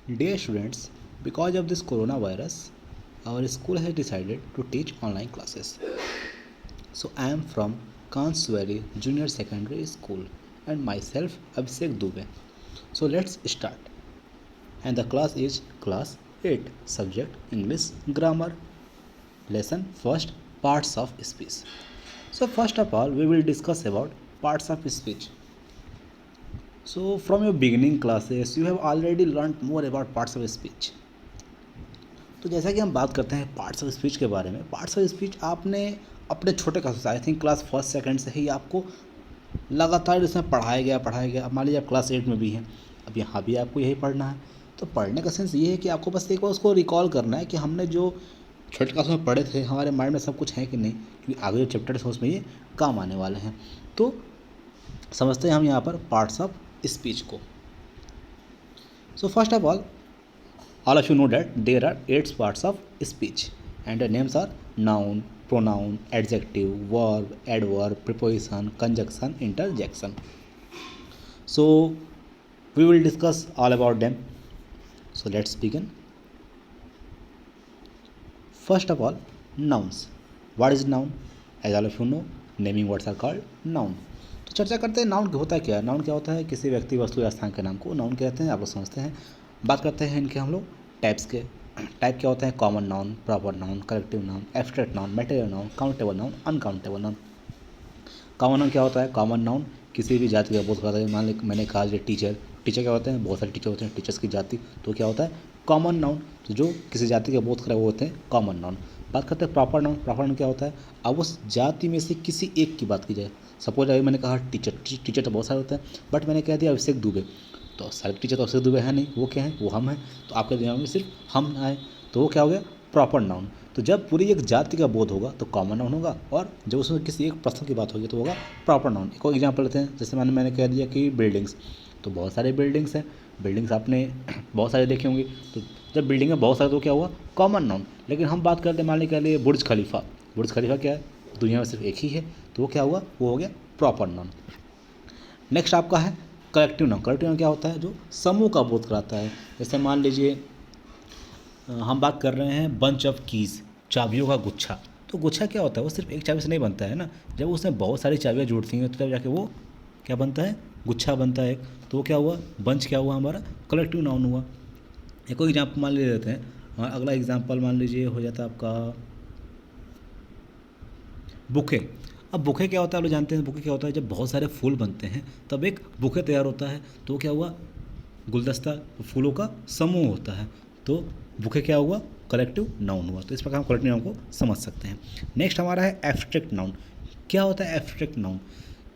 Dear students, because of this coronavirus, our school has decided to teach online classes. So I am from Kans Valley Junior Secondary School and myself Abhishek Dubey. So let's start. And the class is class 8, subject English grammar. Lesson first, parts of speech. So first of all, we will discuss about parts of speech. So from your beginning classes, you have already learned more about parts of speech. तो जैसा कि हम बात करते हैं parts of speech के बारे में, पार्ट्स ऑफ स्पीच आपने अपने छोटे क्लास से, I think class first second से ही आपको लगातार इसमें पढ़ाया गया। अब मान लीजिए आप क्लास 8 में भी हैं, अब यहाँ भी आपको यही पढ़ना है। तो पढ़ने का सेंस ये है कि आपको बस एक बार उसको रिकॉल करना है कि हमने जो छोटे क्लास में पढ़े थे, हमारे माइंड में सब कुछ है कि नहीं, क्योंकि आगे जो चैप्टर्स हैं उसमें ये काम आने वाले हैं। तो समझते हैं हम यहाँ पर पार्ट्स ऑफ स्पीच को। So first of all of you know that there are 8 parts of speech and the names are noun, pronoun, adjective, verb, adverb, preposition, conjunction, interjection. So we will discuss all about them. So let's begin. First of all, nouns. What is noun? As all of you know, naming words are called noun. तो चर्चा करते हैं noun होता क्या है। Noun क्या होता है? किसी व्यक्ति, वस्तु या स्थान के नाम को नाउन कहते हैं, आप लोग समझते हैं। बात करते हैं इनके हम लोग टाइप्स के। टाइप क्या होता है? Common noun, proper noun, collective noun, abstract noun, material noun, countable noun, uncountable noun. Common noun क्या होता है? कॉमन नाउन किसी भी जाति का बोध करता है। मान ली मैंने कहा जो टीचर, टीचर क्या होते हैं? बहुत सारे टीचर होते हैं, टीचर्स की जाति, तो क्या होता है? Common noun. तो जो किसी जाति का बोध करे वो होते हैं कॉमन नाउन। बात करते हैं प्रॉपर नाउन। प्रॉपर नाउन क्या होता है? अब उस जाति में से किसी एक की बात की जाए। सपोज अभी मैंने कहा टीचर, टीचर तो बहुत सारे होते हैं, बट मैंने कह दिया अभिषेक दुबे, तो सारे टीचर तो अभिषेक दुबे है नहीं, वो क्या है? वो हम हैं। तो आपके दिमाग में सिर्फ हम आए, तो वो क्या हो गया? Proper noun. तो जब पूरी एक जाति का बोध होगा तो कॉमन नाउन होगा, और जब उसमें किसी एक पर्सन की बात होगी तो होगा प्रॉपर नाउन। एक और एग्जांपल लेते हैं, जैसे मैंने कह दिया कि बिल्डिंग्स, तो बहुत सारे बिल्डिंग्स हैं। बिल्डिंग्स आपने बहुत सारे देखे होंगे, तो जब बिल्डिंग में बहुत सारे तो क्या हुआ? Common noun. लेकिन हम बात करते हैं मान लीजिए कह लिए बुर्ज खलीफा। बुर्ज खलीफा क्या है? दुनिया में सिर्फ एक ही है, तो वो क्या हुआ? वो हो गया प्रॉपर नाउन। नेक्स्ट आपका है कलेक्टिव नाउन। कलेक्टिव नाउन क्या होता है? जो समूह का बोध कराता है। जैसे मान लीजिए हम बात कर रहे हैं बंच ऑफ कीज़, चाबियों का गुच्छा। तो गुच्छा क्या होता है? वो सिर्फ एक चाबी से नहीं बनता है ना, जब उसमें बहुत सारी चाबियाँ जुड़ती हैं तो तब जाके वो क्या बनता है? गुच्छा बनता है। तो वो क्या हुआ? बंच क्या हुआ? हमारा कलेक्टिव नाउन हुआ। एक और एग्जाम्पल मान ले लेते हैं। हाँ, अगला एग्जाम्पल मान लीजिए हो जाता है आपका बुके। अब बुके क्या होता है? आप लोग जानते हैं बुके क्या होता है? जब बहुत सारे फूल बनते हैं तब एक बुके तैयार होता है। तो क्या हुआ? गुलदस्ता, फूलों का समूह होता है। तो बुके क्या हुआ? कलेक्टिव नाउन हुआ। तो इस प्रकार हम कलेक्टिव नाउन को समझ सकते हैं। नेक्स्ट हमारा है एब्स्ट्रैक्ट नाउन। क्या होता है एब्स्ट्रैक्ट नाउन?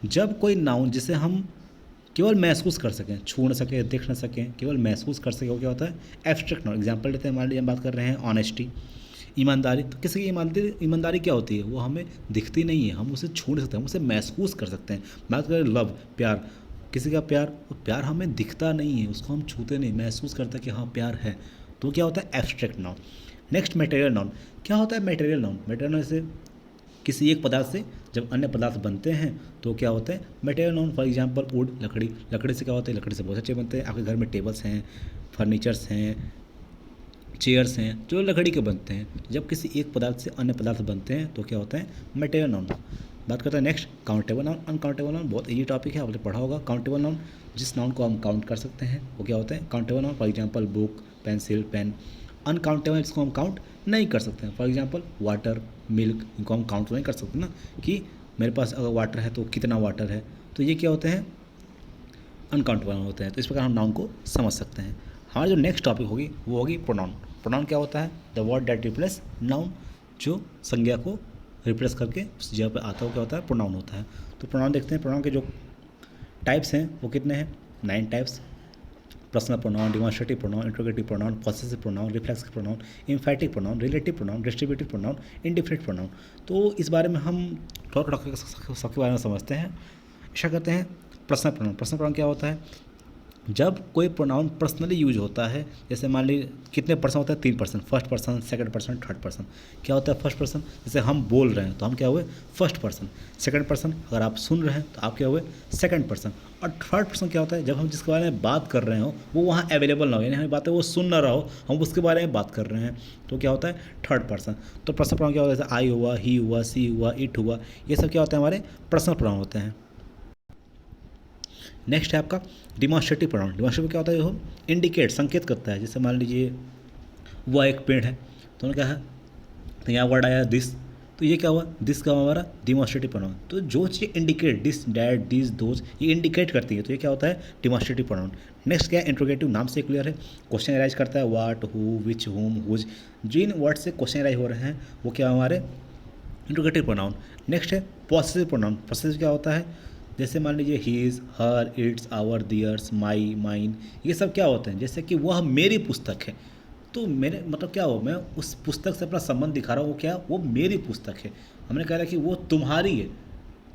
जब कोई नाउन जिसे हम केवल महसूस कर सकें, छू न सकें, देख न सकें, केवल महसूस कर सकें, वो क्या होता है? Abstract noun. एग्जाम्पल लेते हैं, मान लीजिए हम बात कर रहे हैं ऑनेस्टी, ईमानदारी। तो किसी की ईमानदारी क्या होती है? वो हमें दिखती नहीं है, हम उसे छू नहीं सकते, हम उसे महसूस कर सकते हैं। बात करें लव, प्यार, किसी का प्यार, वो प्यार हमें दिखता नहीं है, उसको हम छूते नहीं, महसूस करते हैं कि हाँ प्यार है। तो क्या होता है? Abstract noun. Next material noun. क्या होता है मटेरियल नाउन? मटेरियल नाउन से किसी एक पदार्थ से जब अन्य पदार्थ बनते हैं तो क्या होते हैं? Material noun. For example would, लकड़ी। लकड़ी से क्या होता है? लकड़ी से बहुत अच्छे बनते हैं। आपके घर में टेबल्स हैं, फर्नीचर्स हैं, चेयर्स हैं, जो लकड़ी के बनते हैं। जब किसी एक पदार्थ से अन्य पदार्थ बनते हैं तो क्या होता है? Material noun. बात करते हैं next countable noun. Uncountable noun बहुत ईजी टॉपिक है, आपने पढ़ा होगा। काउंटेबल नाउन, जिस नाउन को हम काउंट कर सकते हैं वो क्या होता है? Countable noun. For example book, pencil, pen. Uncountable जिसको हम काउंट नहीं कर सकते हैं। फॉर एग्जांपल वाटर, मिल्क, इनको हम काउंट नहीं कर सकते ना, कि मेरे पास अगर वाटर है तो कितना वाटर है। तो ये क्या होते हैं? अनकाउंटेबल होते हैं। तो इस प्रकार हम नाउन को समझ सकते हैं। हमारी जो नेक्स्ट टॉपिक होगी वो होगी प्रोनाउन। प्रोनाउन क्या होता है? The word that replace noun, जो संज्ञा को रिप्लेस करके उस जगह पर आता है वो क्या होता है? प्रोनाउन होता है। तो प्रोनाउन देखते हैं। प्रोनाउन के जो टाइप्स हैं वो कितने हैं? 9 types. Personal pronoun, demonstrative pronoun, interrogative pronoun, possessive pronoun, reflexive pronoun, एम्फैटिक pronoun, relative pronoun, distributive pronoun, indifferent pronoun. तो इस बारे में हम थोड़ा सबके बारे में समझते हैं। ऐसा करते हैं पर्सनल प्रोनाउन। पर्सनल प्रोनाउन क्या होता है? जब कोई प्रोनाउन पर्सनली यूज होता है, जैसे मान लीजिए कितने पर्सन होता है, 3 person, first person, second person, third person. क्या होता है फर्स्ट पर्सन, जैसे हम बोल रहे हैं तो हम क्या हुए, फर्स्ट पर्सन। सेकंड पर्सन, अगर आप सुन रहे हैं तो आप क्या हुए, सेकंड पर्सन। और थर्ड पर्सन क्या होता है, जब हम जिसके बारे में बात कर रहे हो वो वहाँ अवेलेबल ना हो, यानी हमें बात है वो सुन ना रहा हो, हम उसके बारे में बात कर रहे हैं, तो क्या होता है थर्ड पर्सन। तो पर्सनल प्रोनाउन क्या होता है, जैसे आई हुआ, ही हुआ, सी हुआ, इट हुआ, ये सब क्या होता है हमारे पर्सनल प्रोनाउन होते हैं। नेक्स्ट है आपका डिमॉन्स्ट्रेटिव प्रोनाउन। डिमॉन्स्ट्रेटिव क्या होता है, वो इंडिकेट, संकेत करता है। जैसे मान लीजिए वह एक पेड़ है, तो उन्होंने कहा है, तो यहाँ वर्ड आया दिस, तो ये क्या हुआ, दिस का हमारा डिमॉन्स्ट्रेटिव प्रोनाउन। तो जो चीज़ indicate, this, that, this, those, ये इंडिकेट करती है, तो ये क्या होता है डिमॉन्स्ट्रेटिव प्रोनाउन। नेक्स्ट क्या है इंट्रोगेटिव, नाम से क्लियर है, क्वेश्चन अराइज करता है, what, who, which, whom, whose, जिन वर्ड से क्वेश्चन अराइज हो रहे हैं वो क्या हमारे इंट्रोगेटिव प्रोनाउन। नेक्स्ट है पॉसेसिव प्रोनाउन। पॉसेसिव क्या होता है, जैसे मान लीजिए his, her, its, our, theirs, my, mine, ये सब क्या होते हैं, जैसे कि वह मेरी पुस्तक है, तो मेरे मतलब क्या हो, मैं उस पुस्तक से अपना संबंध दिखा रहा हूँ, वो क्या, वो मेरी पुस्तक है। हमने कहा था कि वो तुम्हारी है,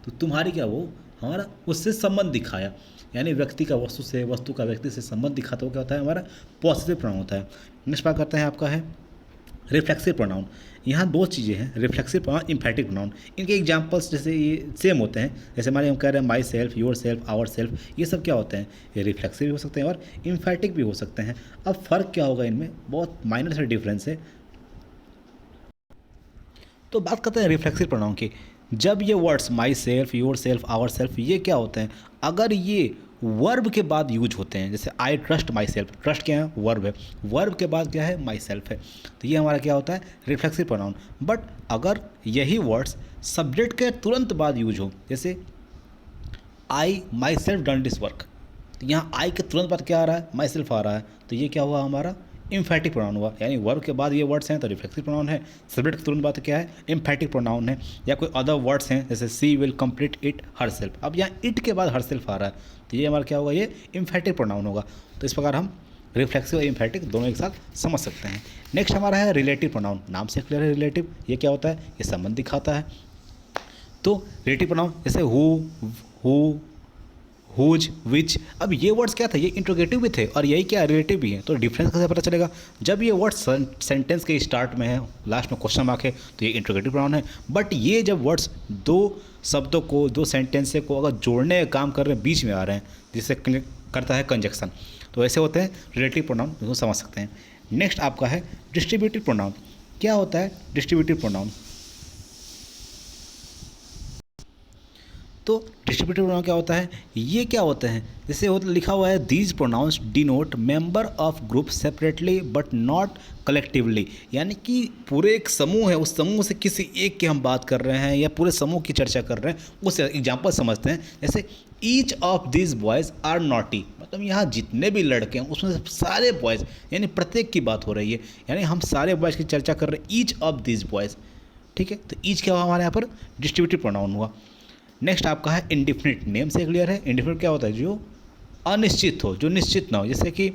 तो तुम्हारी क्या, वो हमारा उससे संबंध दिखाया, यानी व्यक्ति का वस्तु से, वस्तु का व्यक्ति से संबंध दिखाता, वो क्या होता है हमारा पॉजिटिव प्रोनाउन होता है। नेक्स्ट बात करते हैं आपका है रिफ्लेक्सिव प्रोनाउन। यहाँ दो चीज़ें हैं, रिफ्लेक्सिव प्रोनाउन, इम्फैटिक प्रोनाउन। इनके एग्जांपल्स जैसे ये सेम होते हैं, जैसे हमारे हम कह रहे हैं myself, yourself, ourself, ये सब क्या होते हैं, ये रिफ्लेक्सिव भी हो सकते हैं और इम्फैटिक भी हो सकते हैं। अब फ़र्क क्या होगा इनमें, बहुत माइनर से डिफरेंस है। तो बात करते हैं रिफ्लेक्सिव प्रोनाउन की। जब ये words myself, yourself, ourself, ये क्या होते हैं, अगर ये वर्ब के बाद यूज होते हैं, जैसे I trust my self, trust क्या है, वर्ब है, वर्ब के बाद क्या है, माई सेल्फ है, तो ये हमारा क्या होता है रिफ्लेक्सिव प्रोनाउन। बट अगर यही वर्ड्स सब्जेक्ट के तुरंत बाद यूज हो, जैसे I myself done this work, तो यहाँ आई के तुरंत बाद क्या आ रहा है, माई सेल्फ आ रहा है, तो ये क्या हुआ हमारा इम्फैटिक प्रोनाउन हुआ, यानी वर्ब के बाद ये वर्ड्स हैं तो रिफ्लेक्सिव प्रोनाउन है, सब्जेक्ट के तुरंत बाद क्या है इम्फैटिक प्रोनाउन है। या कोई अदर वर्ड्स हैं जैसे she will complete it herself, अब यहाँ इट के बाद हर सेल्फ आ रहा है, तो ये हमारा क्या होगा, ये इम्फैटिक प्रोनाउन होगा। तो इस प्रकार हम रिफ्लेक्सिव और इम्फैटिक दोनों एक साथ समझ सकते हैं। नेक्स्ट हमारा है रिलेटिव प्रोनाउन। नाम से क्लियर है रिलेटिव, ये क्या होता है, ये संबंध दिखाता है। तो रिलेटिव प्रोनाउन जैसे हु, हुज, विच, अब ये वर्ड्स क्या था, ये इंट्रोगेटिव भी थे और यही क्या रिलेटिव भी है, तो डिफरेंस कैसे पता चलेगा, जब ये वर्ड्स सेंटेंस के स्टार्ट में है, लास्ट में क्वेश्चन मार्क है, तो ये इंट्रोगेटिव प्रोनाउन है। बट ये जब वर्ड्स दो शब्दों को, दो सेंटेंस को अगर जोड़ने का काम कर रहे हैं, बीच में आ रहे हैं, जिससे करता है कंजक्शन, तो ऐसे होते हैं रिलेटिव प्रोनाउन, जिसको समझ सकते हैं। नेक्स्ट आपका है डिस्ट्रीब्यूटिव प्रोनाउन। क्या होता है डिस्ट्रीब्यूटिव प्रोनाउन, तो डिस्ट्रीब्यूटिव प्रोनाउन क्या होता है, ये क्या होते हैं, जैसे लिखा हुआ है these pronouns denote member of group separately but not collectively, यानी कि पूरे एक समूह है, उस समूह से किसी एक की हम बात कर रहे हैं या पूरे समूह की चर्चा कर रहे हैं, उस एग्जाम्पल समझते हैं। जैसे each of this boys are naughty, मतलब यहाँ जितने भी लड़के हैं उसमें से सारे बॉयज़, यानी प्रत्येक की बात हो रही है, यानी हम सारे बॉयज़ की चर्चा कर रहे हैं, ईच ऑफ दिस बॉयज़, ठीक है। तो ईच क्या हुआ हमारे यहाँ पर डिस्ट्रीब्यूटिव प्रोनाउन हुआ। नेक्स्ट आपका है इंडिफिनिट। नेम से क्लियर है, इंडिफिनिट क्या होता है, जो अनिश्चित हो, जो निश्चित ना हो, जैसे कि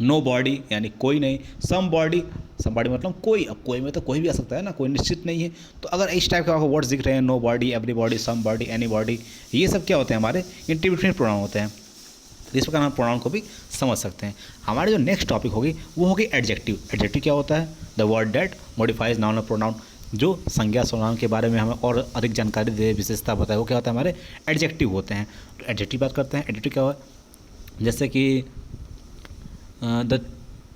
नो बॉडी यानी कोई नहीं, सम बॉडी मतलब कोई, अब कोई में तो कोई भी आ सकता है ना, कोई निश्चित नहीं है। तो अगर इस टाइप के आपको वर्ड्स दिख रहे हैं, nobody, everybody, somebody, anybody, ये सब क्या होते हैं हमारे इंडिफिनिट प्रोनाउन होते हैं। तो इस प्रकार हम प्रोनाउन को भी समझ सकते हैं। हमारे जो नेक्स्ट टॉपिक होगी वो होगी एडजेक्टिव। एडजेक्टिव क्या होता है, the word that modifies noun और प्रोनाउन, जो संज्ञा सर्वनाम के बारे में हमें और अधिक जानकारी दे, विशेषता बताए, वो क्या होता है हमारे एडजेक्टिव होते हैं। तो एडजेक्टिव बात करते हैं, एडजेक्टिव क्या हुआ, जैसे कि the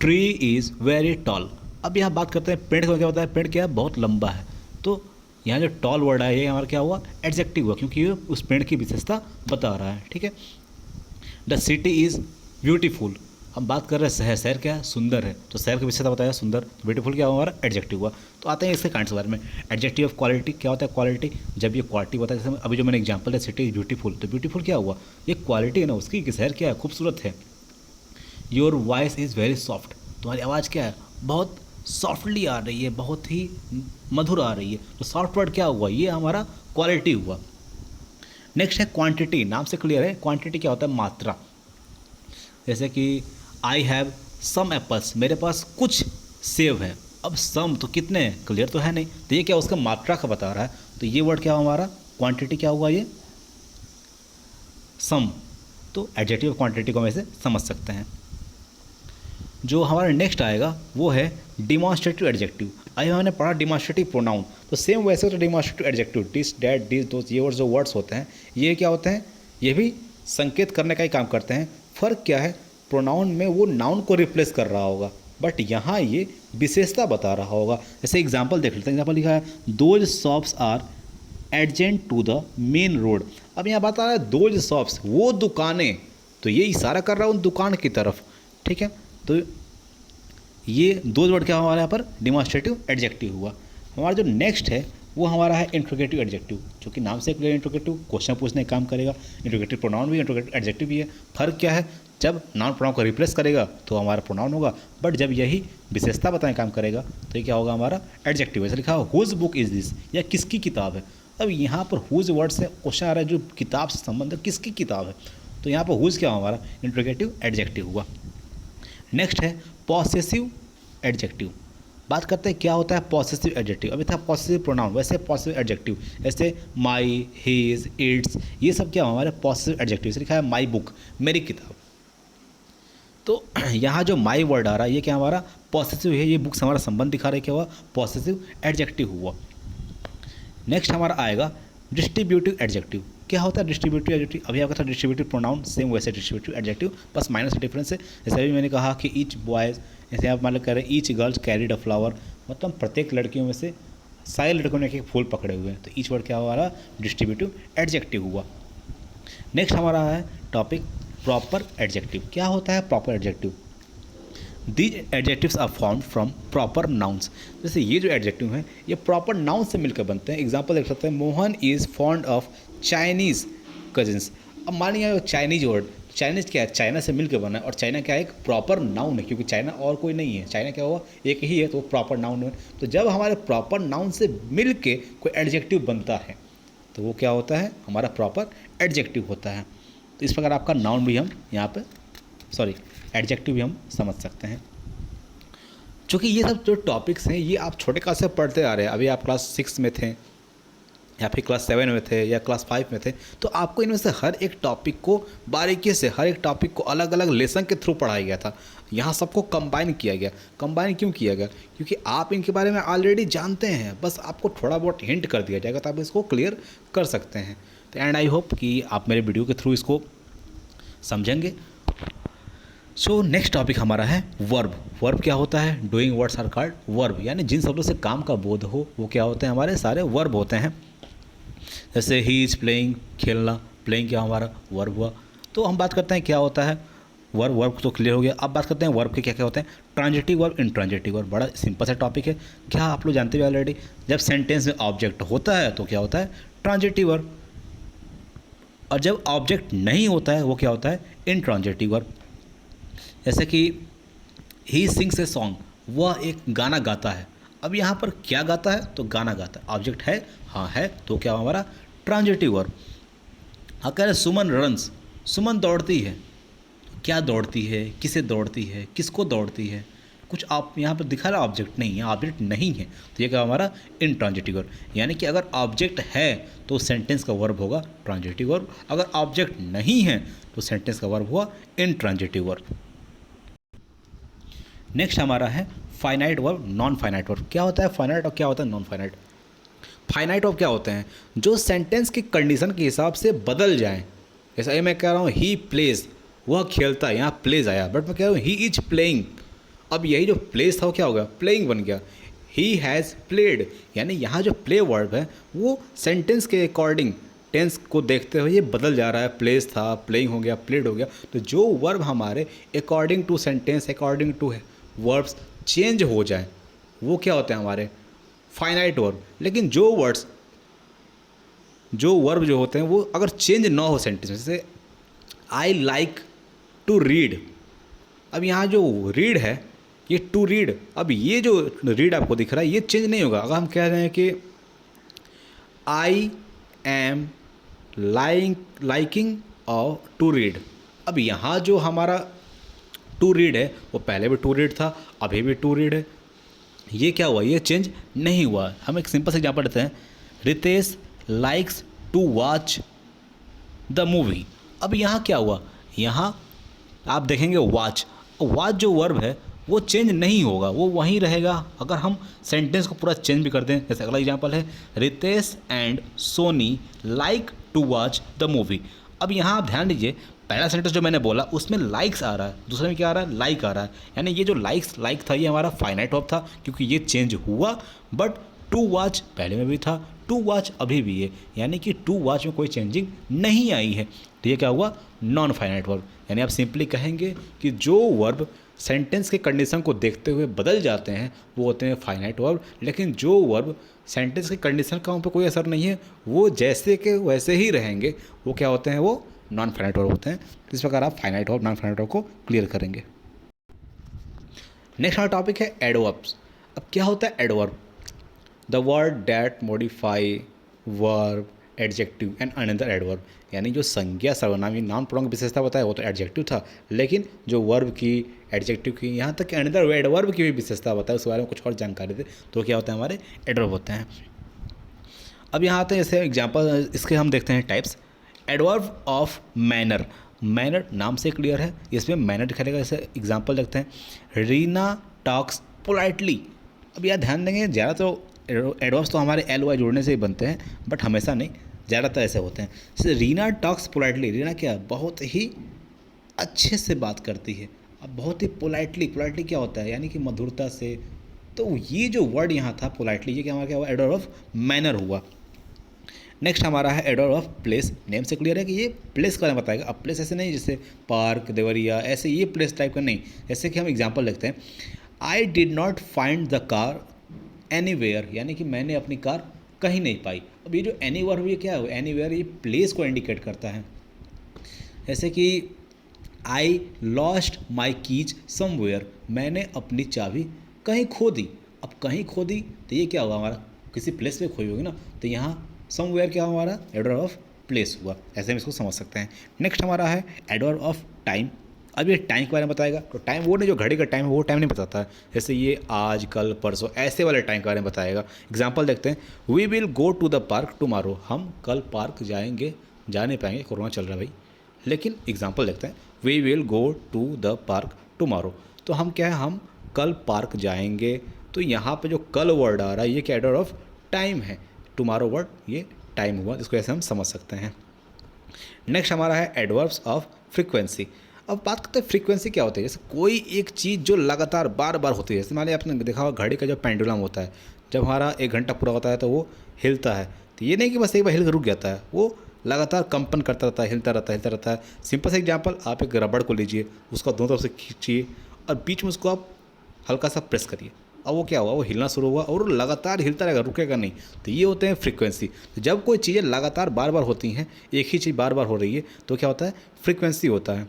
tree is very tall. अब यहाँ बात करते हैं पेड़ का, क्या होता है पेड़ क्या है, बहुत लंबा है, तो यहाँ जो टॉल वर्ड है ये हमारा क्या हुआ एडजेक्टिव हुआ, क्योंकि ये उस पेड़ की विशेषता बता रहा है, ठीक है। द सिटी इज़ ब्यूटीफुल, हम बात कर रहे हैं शहर, शहर क्या है सुंदर है, तो शहर की विशेषता बताया सुंदर, ब्यूटीफुल क्या हुआ हमारा एडजेक्टिव हुआ। तो आते हैं इसके काइंड्स के बारे में। एडजेक्टिव ऑफ क्वालिटी क्या होता है, क्वालिटी जब ये क्वालिटी बताया, जैसे अभी जो मैंने एग्जांपल है सिटी इज ब्यूटीफुल, तो ब्यूटीफुल क्या हुआ, ये क्वालिटी है ना उसकी, कि शहर क्या है खूबसूरत है। Your voice is very soft, तुम्हारी आवाज़ क्या है बहुत सॉफ्टली आ रही है, बहुत ही मधुर आ रही है, तो सॉफ्ट वर्ड क्या हुआ, ये हमारा क्वालिटी हुआ। नेक्स्ट है क्वांटिटी। नाम से क्लियर है, क्वांटिटी क्या होता है मात्रा, जैसे कि आई हैव सम एप्पल्स, मेरे पास कुछ सेब है। अब सम तो कितने हैं, क्लियर तो है नहीं, तो ये क्या उसका मात्रा का बता रहा है, तो ये वर्ड क्या हुआ हमारा क्वांटिटी क्या हुआ, ये सम, तो एडजेक्टिव क्वांटिटी को हम ऐसे समझ सकते हैं। जो हमारा नेक्स्ट आएगा वो है डिमॉन्स्ट्रेटिव एडजेक्टिव। अभी हमने पढ़ा डिमॉन्स्ट्रेटिव प्रोनाउन, तो सेम वैसे तो demonstrative adjective this that this दोस्त ये और जो वर्ड्स होते हैं ये क्या होते हैं, ये भी संकेत करने का ही काम करते हैं। फ़र्क क्या है, प्रोनाउन में वो नाउन को रिप्लेस कर रहा होगा, बट यहाँ ये विशेषता बता रहा होगा। जैसे एग्जाम्पल देख लेते हैं, एग्जाम्पल लिखा है those shops are adjacent to the main road. अब यहाँ बता रहा है दोज शॉप्स, वो दुकानें, तो ये इशारा कर रहा है उन दुकान की तरफ, ठीक है। तो ये दो वर्ड क्या हमारे यहाँ पर डिमॉन्स्ट्रेटिव एडजेक्टिव हुआ। हमारा जो नेक्स्ट है वो हमारा है इंट्रोगेटिव एडजेक्टिव, जो कि नाम से क्लियर इंट्रोगेटिव क्वेश्चन पूछने का काम करेगा। इंट्रोगेटिव प्रोनाउन भी इंट्रोगेटिव एडजेक्टिव भी है। फर्क क्या है, जब नाउन प्रोनाउन को रिप्लेस करेगा तो हमारा प्रोनाउन होगा, बट जब यही विशेषता बताने काम करेगा तो ये क्या होगा, हमारा एडजेक्टिव। ऐसे लिखा है हुज बुक इज़ दिस, या किसकी किताब है। अब यहाँ पर हुज वर्ड से क्वेश्चन आ रहा है जो किताब से संबंध है, किसकी किताब है, तो यहाँ पर हुज क्या हुआ, हमारा इंट्रोगेटिव एडजेक्टिव हुआ। नेक्स्ट है पॉसेसिव एडजेक्टिव। बात करते हैं क्या होता है पॉसेसिव एडजेक्टिव। अभी था पॉसेसिव प्रोनाउन, वैसे पॉसेसिव एडजेक्टिव जैसे माई, हिज, इट्स, ये सब क्या हमारे पॉसेसिव एडजेक्टिव। से लिखा है माई बुक, मेरी किताब। तो यहाँ जो माई वर्ड आ रहा है ये क्या हमारा पॉसेसिव है, ये बुक से हमारा संबंध दिखा रहा है, क्या हुआ पॉसेसिव एडजेक्टिव हुआ। नेक्स्ट हमारा आएगा डिस्ट्रीब्यूटिव एडजेक्टिव। क्या होता है डिस्ट्रीब्यूटिव एडजेक्टिव, अभी आपका था डिस्ट्रीब्यूटिव प्रोनाउन, सेम वैसे डिस्ट्रीब्यूटिव एडजेक्टिव, बस माइनस डिफरेंस है। जैसे अभी मैंने कहा कि ईच बॉयज़, जैसे आप मान लो कह रहे हैं ईच गर्ल्स कैरिड अ फ्लावर, मतलब प्रत्येक लड़कियों में से सारे लड़कों ने एक फूल पकड़े हुए हैं, तो ईच वर्ड क्या हुआ हमारा डिस्ट्रीब्यूटिव एडजेक्टिव हुआ। नेक्स्ट हमारा है टॉपिक प्रॉपर एडजेक्टिव। क्या होता है proper adjective, these adjectives are found from proper nouns. जैसे ये जो एडजेक्टिव हैं ये प्रॉपर नाउन से मिलकर बनते हैं। एग्जांपल देख सकते हैं, Mohan is fond of Chinese cousins. अब मान लिया चाइनीज वर्ड, चाइनीज़ क्या है, चाइना से मिलकर बना है, और चाइना क्या है एक प्रॉपर नाउन है, क्योंकि चाइना और कोई नहीं है, चाइना क्या हुआ एक ही है, तो प्रॉपर नाउन है। तो जब हमारे प्रॉपर नाउन से मिल के कोई एडजेक्टिव बनता है तो वो क्या होता है, हमारा प्रॉपर एडजेक्टिव होता है। तो इस प्रकार आपका नाउन भी हम यहाँ पे एडजेक्टिव भी हम समझ सकते हैं। चूँकि ये सब जो टॉपिक्स हैं ये आप छोटे क्लास से पढ़ते आ रहे हैं, अभी आप क्लास 6 में थे या फिर क्लास 7 में थे या क्लास 5 में थे, तो आपको इनमें से हर एक टॉपिक को बारीकी से, हर एक टॉपिक को अलग अलग लेसन के थ्रू पढ़ाया गया था। यहाँ सबको कंबाइन किया गया। कंबाइन क्यों किया गया, क्योंकि आप इनके बारे में ऑलरेडी जानते हैं, बस आपको थोड़ा बहुत हिंट कर दिया जाएगा तो आप इसको क्लियर कर सकते हैं। तो एंड आई होप कि आप मेरे वीडियो के थ्रू इसको समझेंगे। सो नेक्स्ट टॉपिक हमारा है वर्ब। वर्ब क्या होता है, doing words are called verb, यानी जिन शब्दों से काम का बोध हो वो क्या होते हैं, हमारे सारे वर्ब होते हैं। जैसे ही इज़ प्लेइंग, खेलना, प्लेइंग क्या हमारा वर्ब हुआ। तो हम बात करते हैं क्या होता है वर्ब। वर्ब तो क्लियर हो गया। अब बात करते हैं वर्ब के क्या क्या होते हैं, ट्रांजिटिव वर्ब, इंट्रांजिटिव वर्ब। बड़ा सिंपल सा टॉपिक है, क्या आप लोग जानते हो ऑलरेडी। जब सेंटेंस में ऑब्जेक्ट होता है तो क्या होता है ट्रांजिटिव वर्ब, और जब ऑब्जेक्ट नहीं होता है वो क्या होता है इंट्रांजिटिव वर्ब। जैसे कि ही सिंग्स ए सॉन्ग, वह एक गाना गाता है। अब यहाँ पर क्या गाता है, तो गाना गाता है, ऑब्जेक्ट है, हाँ है, तो क्या हमारा ट्रांजिटिव वर्ब। हाँ कह रहे सुमन रन्स, सुमन दौड़ती है, क्या दौड़ती है, किसे दौड़ती है, किसको दौड़ती है, कुछ आप यहाँ पर दिखा रहा ऑब्जेक्ट नहीं है, ऑब्जेक्ट नहीं है, तो ये क्या हमारा इंट्रांजिटिव वर्ब। यानी कि अगर ऑब्जेक्ट है तो सेंटेंस का वर्ब होगा ट्रांजिटिव वर्ब, अगर ऑब्जेक्ट नहीं है तो सेंटेंस का वर्ब हुआ इंट्रांजिटिव वर्ब। नेक्स्ट हमारा है finite verb, non finite verb. क्या होता है फाइनाइट और क्या होता है नॉन फाइनाइट। फाइनाइट वर्ब क्या होते हैं, जो सेंटेंस की कंडीशन के हिसाब से बदल जाएं। जैसा ये मैं कह रहा हूँ ही प्लेज, वह खेलता है, यहाँ प्लेज आया, बट मैं कह रहा हूँ ही इज प्लेइंग। अब यही जो प्लेज था वो क्या हो गया, प्लेइंग बन गया। ही हैज़ प्लेड, यानी यहाँ जो प्ले वर्ब है वो सेंटेंस के अकॉर्डिंग, टेंस को देखते हुए ये बदल जा रहा है। प्लेस था, प्लेइंग हो गया, प्लेड हो गया। तो जो वर्ब हमारे according to sentence, according to verbs change हो जाए वो क्या होते हैं हमारे फाइनाइट वर्ब। लेकिन जो वर्ब जो होते हैं वो अगर चेंज ना हो सेंटेंस में, जैसे आई लाइक टू रीड, अब यहाँ जो रीड है ये टू रीड, अब ये जो रीड आपको दिख रहा है ये चेंज नहीं होगा। अगर हम कह रहे हैं कि आई एम लाइकिंग और टू रीड, अब यहाँ जो हमारा टू रीड है वो पहले भी टू रीड था, अभी भी टू रीड है, ये क्या हुआ, ये चेंज नहीं हुआ। हम एक सिंपल से एग्जांपल लेते हैं, Ritesh likes to watch the movie. अब यहाँ क्या हुआ, यहाँ आप देखेंगे वॉच, वॉच जो वर्ब है वो चेंज नहीं होगा, वो वहीं रहेगा। अगर हम सेंटेंस को पूरा चेंज भी कर दें, जैसे अगला एग्जांपल है Ritesh and Soni like to watch the movie. अब यहाँ आप ध्यान दीजिए, पहला सेंटेंस जो मैंने बोला उसमें लाइक्स आ रहा है, दूसरे में क्या आ रहा है, लाइक आ रहा है। यानी ये जो लाइक था ये हमारा फाइनाइट वर्ब था, क्योंकि ये चेंज हुआ। बट टू वॉच पहले में भी था, टू वॉच अभी भी है, यानी कि टू वॉच में कोई चेंजिंग नहीं आई है। तो ये क्या हुआ, नॉन फाइनाइट वर्ब। यानी आप सिंपली कहेंगे कि जो वर्ब सेंटेंस के कंडीशन को देखते हुए बदल जाते हैं वो होते हैं फाइनाइट वर्ब, लेकिन जो वर्ब सेंटेंस के कंडीशन का उन पर कोई असर नहीं है, वो जैसे के वैसे ही रहेंगे, वो क्या होते हैं, वो नॉन फाइनाइट वर्ब होते हैं। इस प्रकार आप finite verb, non finite verb को क्लियर करेंगे। नेक्स्ट हमारा टॉपिक है एडवर्ब्स। अब क्या होता है adverb, the word that modify verb adjective and another adverb. यानी जो संज्ञा सर्वनामी नाउन प्रोनाउन की विशेषता बताया वो तो एडजेक्टिव था, लेकिन जो वर्ब की, एडजेक्टिव की, यहाँ तक कि अनदर एडवर्ब की भी विशेषता बताया, उसके बारे में कुछ और जानकारी दे तो क्या होता है, हमारे एडवर्ब होते हैं। अब यहाँ आते हैं जैसे एग्जाम्पल, इसके हम देखते हैं types. Adverb of manner, manner नाम से क्लियर है, इसमें मैनर दिखाई देगा। जैसे एग्जाम्पल देखते हैं, रीना टॉक्स पोलाइटली। अब यहाँ ध्यान देंगे, ज़्यादा तो एडवर्ब्स तो हमारे एल वाई जोड़ने से ही बनते हैं, बट हमेशा नहीं, ज़्यादातर ऐसे होते हैं। जैसे रीना टॉक्स पोलाइटली, रीना क्या बहुत ही अच्छे से बात करती है। अब बहुत ही पोलाइटली, पोलाइटली क्या होता है, यानी कि मधुरता से। तो ये जो वर्ड यहाँ था पोलाइटली, ये क्या हमारा क्या हुआ, एडवर्ब ऑफ मैनर हुआ। नेक्स्ट हमारा है एडवर्ब ऑफ प्लेस। नेम से क्लियर है कि ये प्लेस का नाम बताएगा। अब प्लेस ऐसे नहीं जैसे पार्क, देवरिया, ऐसे ये प्लेस टाइप का नहीं। जैसे कि हम एग्जांपल लिखते हैं, I did not find the car anywhere, यानी कि मैंने अपनी कार कहीं नहीं पाई। अब ये जो एनीवेयर ये क्या है, एनीवेयर ये प्लेस को इंडिकेट करता है। जैसे कि I lost my keys somewhere, मैंने अपनी चाबी कहीं खो दी। अब कहीं खो दी तो ये क्या हुआ, हमारा किसी प्लेस पे खोई होगी ना, तो यहाँ समवेयर क्या हमारा एडवर्ब ऑफ प्लेस हुआ। ऐसे हम इसको समझ सकते हैं। नेक्स्ट हमारा है एडवर्ब ऑफ टाइम। अब ये टाइम के बारे में बताएगा, तो टाइम वो नहीं जो घड़ी का टाइम है वो टाइम नहीं बताता है। जैसे ये आज, कल, परसों, ऐसे वाले टाइम के बारे में बताएगा। एग्जाम्पल देखते हैं, we will go to the park tomorrow, हम कल पार्क जाएंगे, जा नहीं पाएंगे, कोरोना चल रहा है भाई। लेकिन एग्जाम्पल देखते हैं, we will go to the park tomorrow, तो हम क्या है, हम कल पार्क जाएंगे। तो यहाँ पे जो कल वर्ड आ रहा है ये क्या एडवर्ब ऑफ टाइम है, टुमारो वर्ड ये टाइम हुआ, इसको ऐसे हम समझ सकते हैं। नेक्स्ट हमारा है एडवर्ब्स ऑफ फ्रीक्वेंसी। अब बात करते हैं फ्रीक्वेंसी क्या होती है। जैसे कोई एक चीज़ जो लगातार बार बार होती है, जैसे मान लिया आपने देखा होगा घड़ी का जो पेंडुलम होता है, जब हमारा 1 घंटा पूरा होता है तो वो हिलता है। तो ये नहीं कि बस एक बार हिल कर रुक जाता है, वो लगातार कंपन करता रहता है, हिलता रहता है, हिलता रहता है। सिंपल सा एग्जाम्पल, आप एक रबड़ को लीजिए, उसका दोनों तरफ से खींचिए और बीच में उसको आप हल्का सा प्रेस करिए, अब वो क्या हुआ, वो हिलना शुरू हुआ और लगातार हिलता रहेगा, रुकेगा नहीं। तो ये होते हैं फ्रीक्वेंसी। तो जब कोई चीज़ें लगातार बार बार होती हैं, एक ही चीज़ बार बार हो रही है, तो क्या होता है, फ्रीक्वेंसी होता है।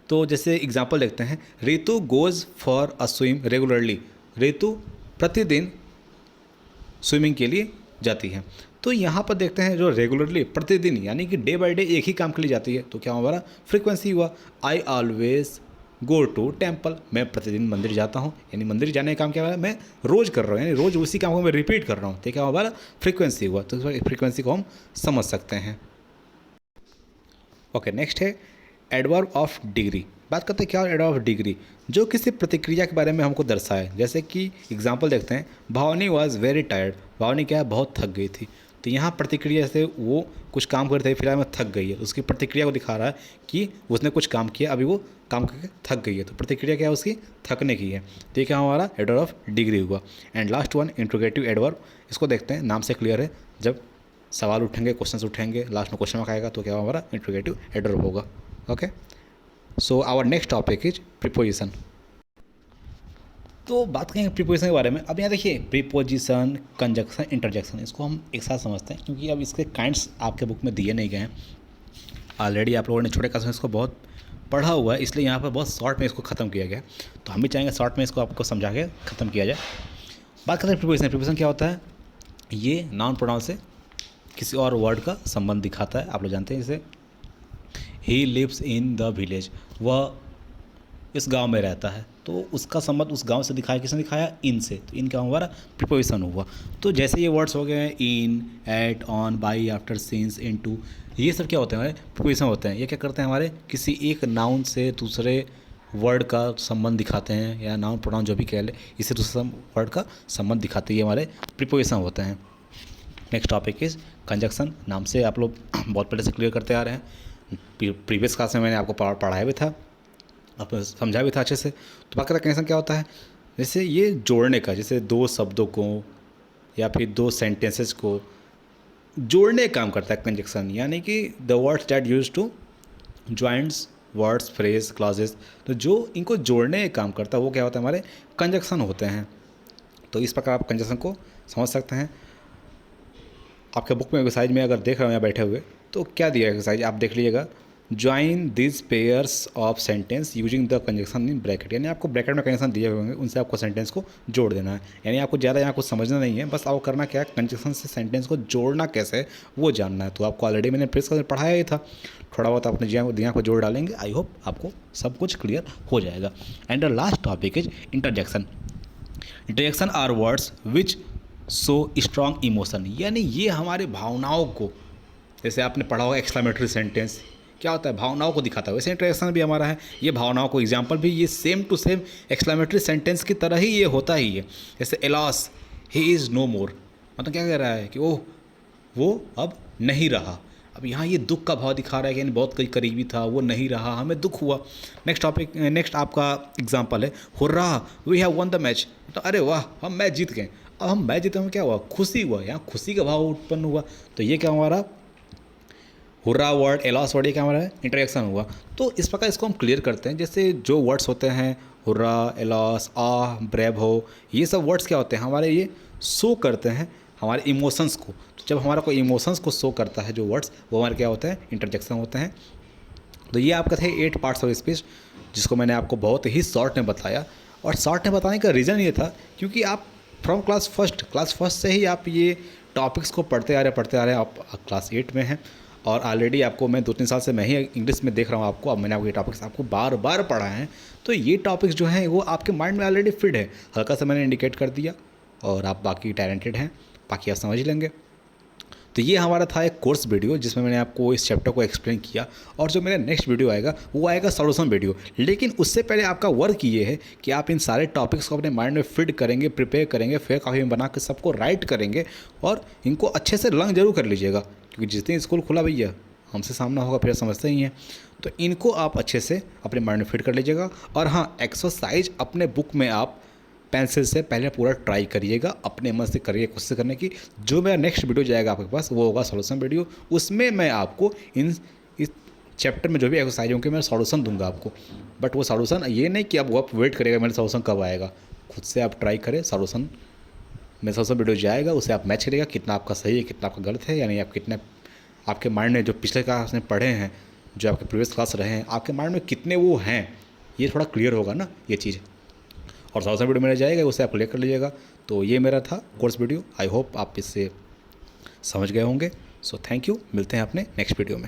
तो जैसे एग्जांपल देखते हैं, Ritu goes for a swim regularly, Ritu प्रतिदिन स्विमिंग के लिए जाती है। तो यहाँ पर देखते हैं जो रेगुलरली, प्रतिदिन, यानी कि डे बाय डे एक ही काम के लिए जाती है, तो क्या हमारा फ्रीक्वेंसी हुआ। I always go to temple, मैं प्रतिदिन मंदिर जाता हूँ, यानी मंदिर जाने का काम क्या है, मैं रोज़ कर रहा हूँ, यानी रोज़ उसी काम को मैं रिपीट कर रहा हूँ, तो क्या हमारा फ्रीक्वेंसी हुआ। तो फ्रीक्वेंसी को हम समझ सकते हैं। ओके, नेक्स्ट है एडवर्ब ऑफ डिग्री। बात करते हैं क्या एडवर्ब ऑफ डिग्री, जो किसी प्रतिक्रिया के बारे में हमको दर्शाए। जैसे कि एग्जांपल देखते हैं, भावनी वॉज वेरी टायर्ड, भावनी क्या है, बहुत थक गई थी। तो यहाँ प्रतिक्रिया से वो कुछ काम कर रही थी, फिलहाल में थक गई है, उसकी प्रतिक्रिया को दिखा रहा है कि उसने कुछ काम किया, अभी वो काम करके थक गई है, तो प्रतिक्रिया क्या है, उसकी थकने की है। तो ये क्या हमारा एडवर्ब ऑफ डिग्री हुआ। And last one interrogative adverb, इसको देखते हैं, नाम से क्लियर है, जब सवाल उठेंगे, क्वेश्चन उठेंगे, लास्ट में क्वेश्चन मार्क आएगा, तो क्या हमारा इंट्रोगेटिव एडवर्ब होगा। Okay, so our next topic is preposition. तो बात करेंगे प्रीपोजिशन के बारे में। अब यहाँ देखिए, प्रीपोजिशन, कंजक्शन, इंटरजेक्शन, इसको हम एक साथ समझते हैं, क्योंकि अब इसके काइंड्स आपके बुक में दिए नहीं गए हैं। ऑलरेडी आप लोगों ने छोटे क्लास में इसको बहुत पढ़ा हुआ है, इसलिए यहाँ पर बहुत शॉर्ट में इसको ख़त्म किया गया। तो हम भी चाहेंगे शॉर्ट में इसको आपको समझा के ख़त्म किया जाए। बात करते हैं प्रीपोजिशन। प्रीपोजिशन क्या होता है, ये नाउन प्रोनाउन से किसी और वर्ड का संबंध दिखाता है। आप लोग जानते हैं, जैसे he lives in the village, वह इस गांव में रहता है, तो उसका संबंध उस गांव से दिखाया, किसने दिखाया, इन से, तो इन का हमारा प्रीपोजिशन हुआ। तो जैसे ये वर्ड्स हो गए हैं in, at, on, by, after, since, into, ये सब क्या होते हैं, हमारे प्रीपोजिशन होते हैं। ये क्या करते हैं, हमारे किसी एक नाउन से दूसरे वर्ड का संबंध दिखाते हैं, या नाउन प्रोनाउन जो भी कह ले, इससे दूसरे वर्ड का संबंध दिखाते हैं, ये हमारे प्रीपोजिशन होते हैं। Next topic is conjunction. नाम से आप लोग बहुत पहले से क्लियर करते आ रहे हैं, प्रीवियस क्लास में मैंने आपको पढ़ाया भी था, आपको समझा भी था अच्छे से। तो बाकी कंजक्शन क्या होता है, जैसे ये जोड़ने का, जैसे दो शब्दों को या फिर दो सेंटेंसेस को जोड़ने का काम करता है कंजक्शन, यानी कि the words that use to joints words, phrase, clauses, तो जो इनको जोड़ने का काम करता है वो क्या होता है, हमारे कंजक्शन होते हैं। तो इस प्रकार आप कंजक्शन को समझ सकते हैं। आपके बुक में एक्सरसाइज में अगर देख रहे हो यहाँ बैठे हुए, तो क्या दिया है एक्सरसाइज, आप देख लीजिएगा, join this pairs of sentence using the conjunction in bracket, यानी आपको ब्रैकेट में कंजक्शन दिए हुए होंगे, उनसे आपको सेंटेंस को जोड़ देना है। यानी आपको ज़्यादा यहाँ कुछ समझना नहीं है, बस आपको करना क्या है, कंजक्शन से सेंटेंस को जोड़ना कैसे है वो जानना है। तो आपको ऑलरेडी मैंने प्रीवियस क्लास में पढ़ाया ही था, थोड़ा बहुत अपने दिमाग को जोड़ डालेंगे, आई होप आपको सब कुछ क्लियर हो जाएगा। And the last topic is interjection. Interjection are words which so strong emotion, यानी ये हमारे भावनाओं को, जैसे आपने पढ़ा होगा एक्सक्लेमेटरी सेंटेंस क्या होता है, भावनाओं को दिखाता है, वैसे इंटरजेक्शन भी हमारा है, ये भावनाओं को, एग्जाम्पल भी ये same to same exclamatory sentence की तरह ही ये होता ही है। जैसे एलॉस ही इज़ नो मोर, मतलब क्या कह रहा है कि ओह वो अब नहीं रहा। अब यहाँ ये दुख का भाव दिखा रहा है कि यानी बहुत कोई करीबी था, वो नहीं रहा, हमें दुख हुआ। नेक्स्ट आपका एग्जाम्पल है hurrah we have won the match, तो अरे वाह हम मैच जीत गए। अब हम मैच जीते, हम क्या हुआ, खुशी हुआ, यहाँ खुशी का भाव उत्पन्न हुआ। तो ये क्या हमारा हुर्रा वर्ड, एलॉस वर्ड, ये क्या हमारा है, इंटरजेक्शन हुआ। तो इस प्रकार इसको हम क्लियर करते हैं। जैसे जो वर्ड्स होते हैं हुर्रा, एलॉस, ब्रेव हो, ये सब वर्ड्स क्या होते हैं, हमारे ये शो करते हैं हमारे इमोशंस को। तो जब हमारा कोई इमोशंस को शो करता है जो वर्ड्स, वो हमारे क्या होते हैं, इंटरजेक्शन होते हैं। तो ये आपका थे 8 पार्ट्स ऑफ स्पीच, जिसको मैंने आपको बहुत ही शॉर्ट में बताया। और शॉर्ट में बताने का रीज़न ये था क्योंकि आप फ्रॉम क्लास फर्स्ट से ही आप ये टॉपिक्स को पढ़ते आ रहे हैं, आप क्लास 8 में हैं। और ऑलरेडी आपको मैं 2-3 साल से मैं ही इंग्लिश में देख रहा हूँ आपको, अब मैंने आपको ये टॉपिक्स आपको बार बार पढ़ा है। तो ये टॉपिक्स जो हैं वो आपके माइंड में ऑलरेडी फिट है, हल्का सा मैंने इंडिकेट कर दिया, और आप बाकी टैलेंटेड हैं, बाकी आप समझ लेंगे। तो ये हमारा था एक कोर्स वीडियो जिसमें मैंने आपको इस चैप्टर को एक्सप्लेन किया। और जो मेरा नेक्स्ट वीडियो आएगा वो आएगा सॉल्यूशन वीडियो। लेकिन उससे पहले आपका वर्क ये है कि आप इन सारे टॉपिक्स को अपने माइंड में फिट करेंगे, प्रिपेयर करेंगे, फिर कॉपी में बना के सबको राइट करेंगे, और इनको अच्छे से लर्न जरूर कर लीजिएगा, क्योंकि जिस दिन स्कूल खुला भैया हमसे सामना होगा, फिर समझते ही हैं। तो इनको आप अच्छे से अपने माइंड में फिट कर लीजिएगा। और हाँ, एक्सरसाइज अपने बुक में आप पेंसिल से पहले पूरा ट्राई करिएगा, अपने मन से करिए, कोशिश करने की। जो मेरा नेक्स्ट वीडियो जाएगा आपके पास वो होगा सॉल्यूशन वीडियो, उसमें मैं आपको इस चैप्टर में जो भी एक्सरसाइज होंगे मैं सॉल्यूशन दूंगा आपको। बट वो सॉल्यूशन ये नहीं कि आप वेट करेगा मेरा सॉल्यूशन कब आएगा, खुद से आप ट्राई करें। सॉल्यूशन वीडियो जाएगा, उसे आप मैच करिएगा कितना आपका सही है, कितना आपका गलत है, यानी आप कितने आपके माइंड में जो पिछले क्लास में पढ़े हैं, जो आपके प्रीवियस क्लास रहे हैं, आपके माइंड में कितने वो हैं, ये थोड़ा क्लियर होगा ना ये चीज़। और सॉल्यूशन वीडियो मेरा जाएगा, उसे आप क्लियर कर लीजिएगा। तो ये मेरा था कोर्स वीडियो, आई होप आप इससे समझ गए होंगे। सो थैंक यू, मिलते हैं अपने नेक्स्ट वीडियो में।